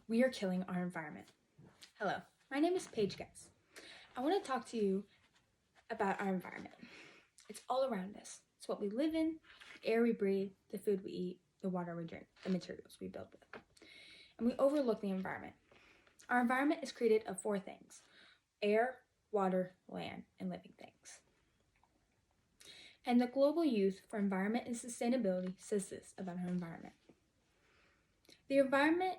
We are killing our environment. Hello, my name is Paige Getz. I want to talk to you about our environment. It's all around us. It's what we live in, the air we breathe, the food we eat, the water we drink, the materials we build with. And we overlook the environment. Our environment is created of four things: air, water, land, and living things. And the Global Youth for Environment and Sustainability says this about our environment. The environment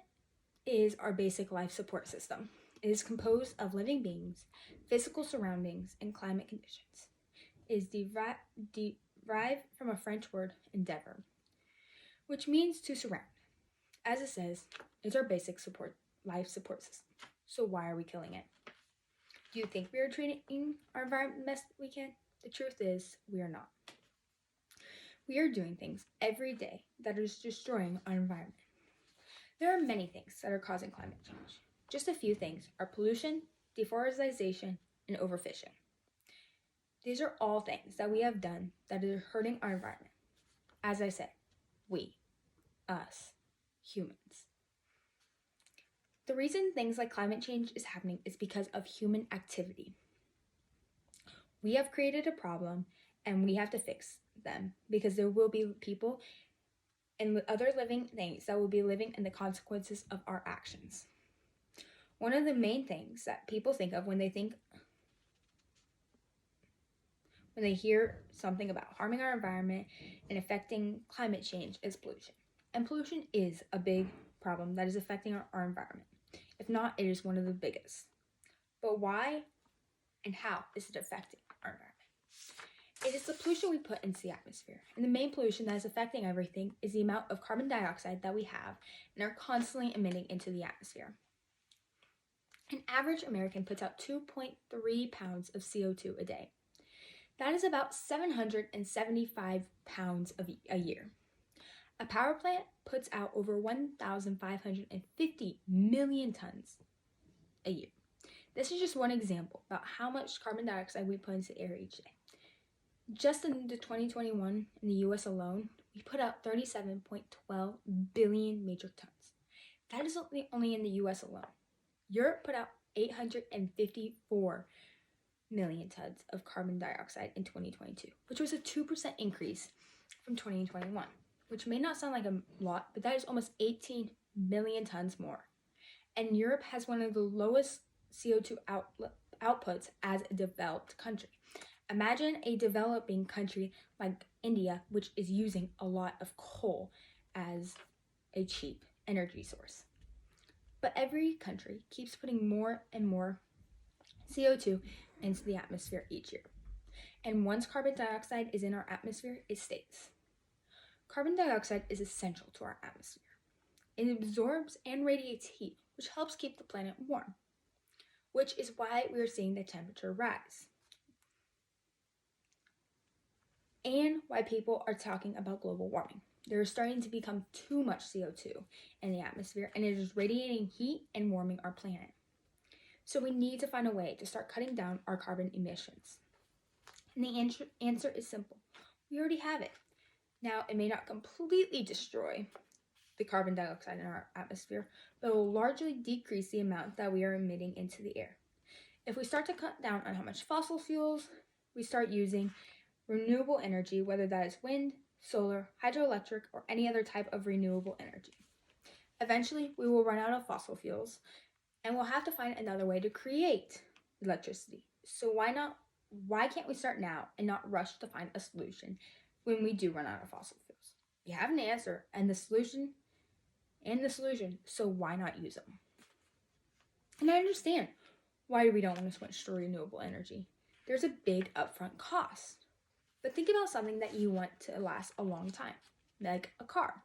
is our basic life support system. It is composed of living beings, physical surroundings, and climate conditions. It is derived from a French word, endeavor, which means to surround. As it says, it's our basic life support system. So why are we killing it? Do you think we are treating our environment the best we can? The truth is, we are not. We are doing things every day that is destroying our environment. There are many things that are causing climate change. Just a few things are pollution, deforestation, and overfishing. These are all things that we have done that are hurting our environment. As I said, we, us, humans. The reason things like climate change is happening is because of human activity. We have created a problem and we have to fix them because there will be people and other living things that will be living in the consequences of our actions. One of the main things that people think of when they hear something about harming our environment and affecting climate change is pollution. And pollution is a big problem that is affecting our environment. If not, it is one of the biggest. But why and how is it affecting our environment? It is the pollution we put into the atmosphere. And the main pollution that is affecting everything is the amount of carbon dioxide that we have and are constantly emitting into the atmosphere. An average American puts out 2.3 pounds of CO2 a day. That is about 775 pounds a year. A power plant puts out over 1,550 million tons a year. This is just one example about how much carbon dioxide we put into the air each day. Just in the 2021 in the US alone, we put out 37.12 billion metric tons. That is only in the US alone. Europe put out 854 million tons of carbon dioxide in 2022, which was a 2% increase from 2021, which may not sound like a lot, but that is almost 18 million tons more. And Europe has one of the lowest CO2 outputs as a developed country. Imagine a developing country like India, which is using a lot of coal as a cheap energy source. But every country keeps putting more and more CO2 into the atmosphere each year. And once carbon dioxide is in our atmosphere, it stays. Carbon dioxide is essential to our atmosphere. It absorbs and radiates heat, which helps keep the planet warm, which is why we are seeing the temperature rise. And why people are talking about global warming. There is starting to become too much CO2 in the atmosphere, and it is radiating heat and warming our planet. So we need to find a way to start cutting down our carbon emissions. And the answer is simple. We already have it. Now, it may not completely destroy the carbon dioxide in our atmosphere, but it will largely decrease the amount that we are emitting into the air. If we start to cut down on how much fossil fuels, we start using renewable energy, whether that is wind, solar, hydroelectric, or any other type of renewable energy. Eventually, we will run out of fossil fuels, and we'll have to find another way to create electricity. So why can't we start now and not rush to find a solution when we do run out of fossil fuels? We have an answer and the solution, so why not use them? And I understand why we don't want to switch to renewable energy. There's a big upfront cost. But think about something that you want to last a long time, like a car.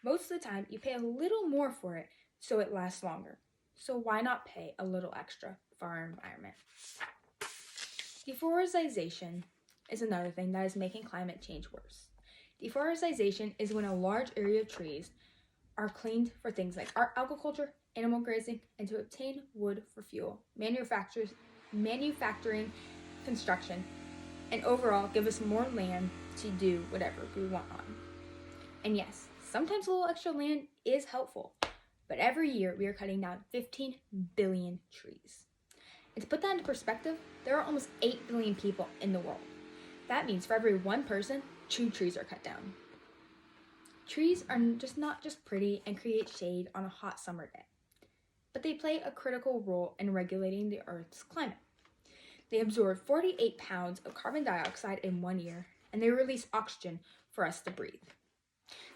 Most of the time, you pay a little more for it so it lasts longer. So why not pay a little extra for our environment? Deforestation is another thing that is making climate change worse. Deforestation is when a large area of trees are cleaned for things like agriculture, animal grazing, and to obtain wood for fuel, manufacturing, construction, and overall give us more land to do whatever we want on. And yes, sometimes a little extra land is helpful, But every year we are cutting down 15 billion trees. And to put that into perspective, there are almost 8 billion people in the world. That means for every one person, 2 trees are cut down. Trees are not just pretty and create shade on a hot summer day, but they play a critical role in regulating the Earth's climate. They absorb 48 pounds of carbon dioxide in 1 year, and they release oxygen for us to breathe.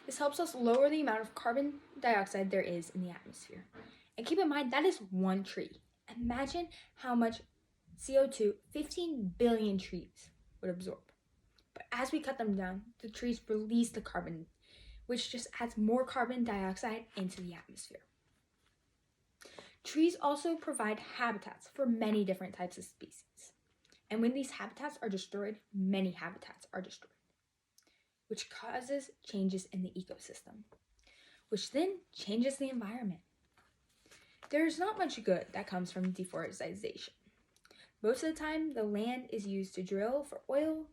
This helps us lower the amount of carbon dioxide there is in the atmosphere. And keep in mind, that is one tree. Imagine how much CO2 15 billion trees would absorb. But as we cut them down, the trees release the carbon, which just adds more carbon dioxide into the atmosphere. Trees also provide habitats for many different types of species. And when these habitats are destroyed, many habitats are destroyed, which causes changes in the ecosystem, which then changes the environment. There's not much good that comes from deforestation. Most of the time, the land is used to drill for oil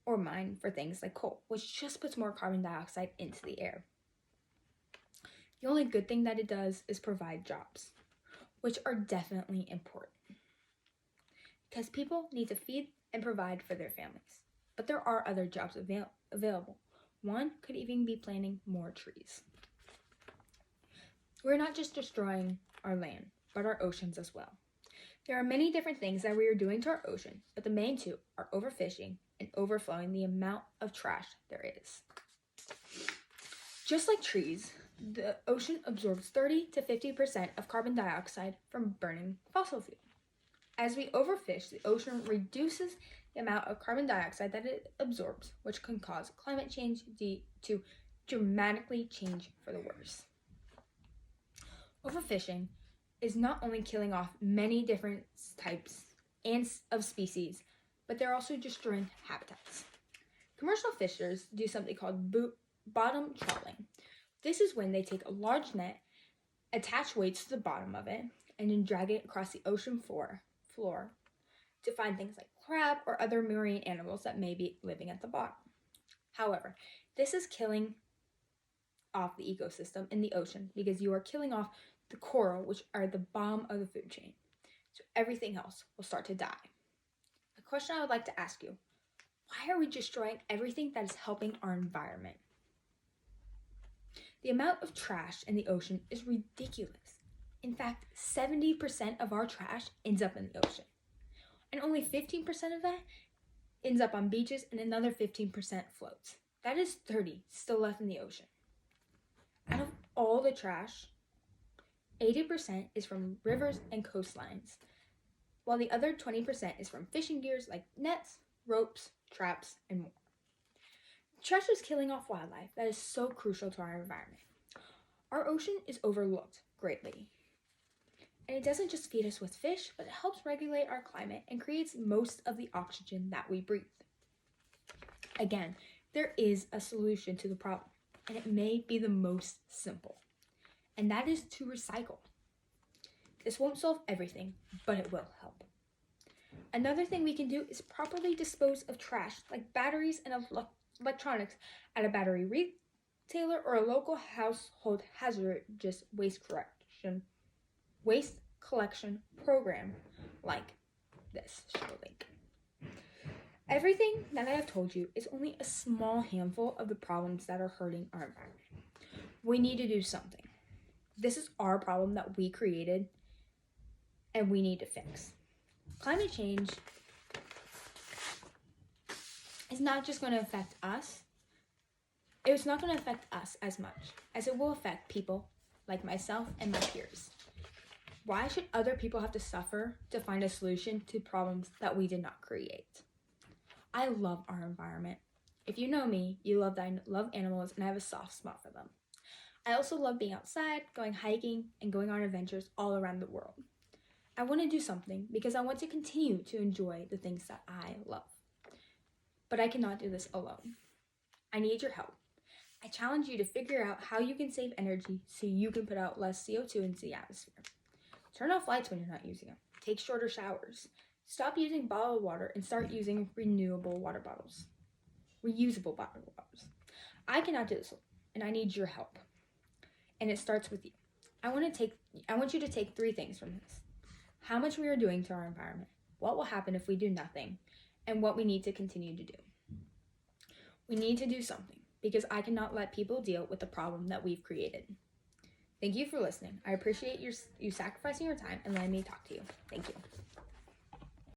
or mine for things like coal, which just puts more carbon dioxide into the air. The only good thing that it does is provide jobs, which are definitely important, because people need to feed and provide for their families. But there are other jobs available. One could even be planting more trees. We're not just destroying our land, but our oceans as well. There are many different things that we are doing to our ocean, but the main two are overfishing and overflowing the amount of trash there is. Just like trees, the ocean absorbs 30 to 50% of carbon dioxide from burning fossil fuel. As we overfish, the ocean reduces the amount of carbon dioxide that it absorbs, which can cause climate change to dramatically change for the worse. Overfishing is not only killing off many different types of species, but they're also destroying habitats. Commercial fishers do something called bottom trawling. This is when they take a large net, attach weights to the bottom of it, and then drag it across the ocean floor to find things like crab or other marine animals that may be living at the bottom. However, this is killing off the ecosystem in the ocean because you are killing off the coral, which are the bottom of the food chain. So everything else will start to die. A question I would like to ask you: why are we destroying everything that is helping our environment? The amount of trash in the ocean is ridiculous. In fact, 70% of our trash ends up in the ocean. And only 15% of that ends up on beaches, and another 15% floats. That is 30 still left in the ocean. Out of all the trash, 80% is from rivers and coastlines, while the other 20% is from fishing gears like nets, ropes, traps, and more. Trash is killing off wildlife that is so crucial to our environment. Our ocean is overlooked greatly. And it doesn't just feed us with fish, but it helps regulate our climate and creates most of the oxygen that we breathe. Again, there is a solution to the problem, and it may be the most simple, and that is to recycle. This won't solve everything, but it will help. Another thing we can do is properly dispose of trash like batteries and electronics at a battery retailer or a local household hazardous waste collection program like this link. Everything that I have told you is only a small handful of the problems that are hurting our environment. We need to do something. This is our problem that we created, and we need to fix. Climate change is not just going to affect us. It's not going to affect us as much as it will affect people like myself and my peers. Why should other people have to suffer to find a solution to problems that we did not create? I love our environment. If you know me, you love that I love animals and I have a soft spot for them. I also love being outside, going hiking, and going on adventures all around the world. I want to do something because I want to continue to enjoy the things that I love. But I cannot do this alone. I need your help. I challenge you to figure out how you can save energy so you can put out less CO2 into the atmosphere. Turn off lights when you're not using them. Take shorter showers. Stop using bottled water and start using reusable water bottles. I cannot do this, and I need your help. And it starts with you. I want you to take 3 things from this. How much we are doing to our environment, what will happen if we do nothing, and what we need to continue to do. We need to do something because I cannot let people deal with the problem that we've created. Thank you for listening. I appreciate you sacrificing your time and letting me talk to you. Thank you.